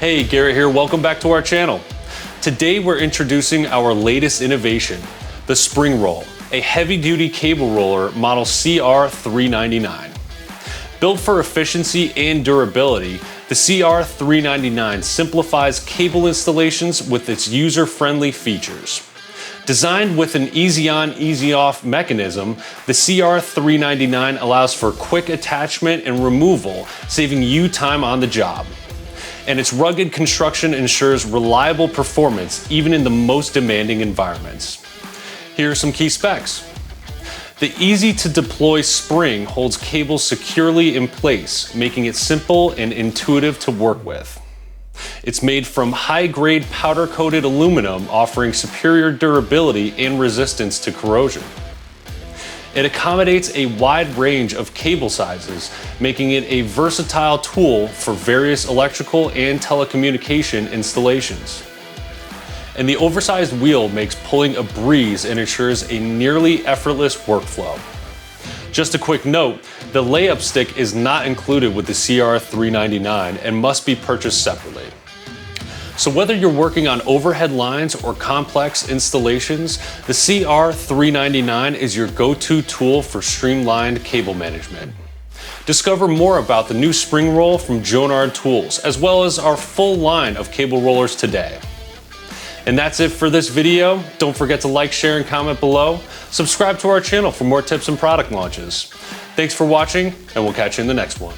Hey, Garrett here. Welcome back to our channel. Today we're introducing our latest innovation, the Spring Roll, a heavy-duty cable roller model CR-399. Built for efficiency and durability, the CR-399 simplifies cable installations with its user-friendly features. Designed with an easy-on, easy-off mechanism, the CR-399 allows for quick attachment and removal, saving you time on the job. And its rugged construction ensures reliable performance even in the most demanding environments. Here are some key specs. The easy-to-deploy spring holds cables securely in place, making it simple and intuitive to work with. It's made from high-grade powder-coated aluminum, offering superior durability and resistance to corrosion. It accommodates a wide range of cable sizes, making it a versatile tool for various electrical and telecommunication installations. And the oversized wheel makes pulling a breeze and ensures a nearly effortless workflow. Just a quick note, the layup stick is not included with the CR-399 and must be purchased separately. So whether you're working on overhead lines or complex installations, the CR-399 is your go-to tool for streamlined cable management. Discover more about the new spring roll from Jonard Tools, as well as our full line of cable rollers today. And that's it for this video. Don't forget to like, share, and comment below. Subscribe to our channel for more tips and product launches. Thanks for watching, and we'll catch you in the next one.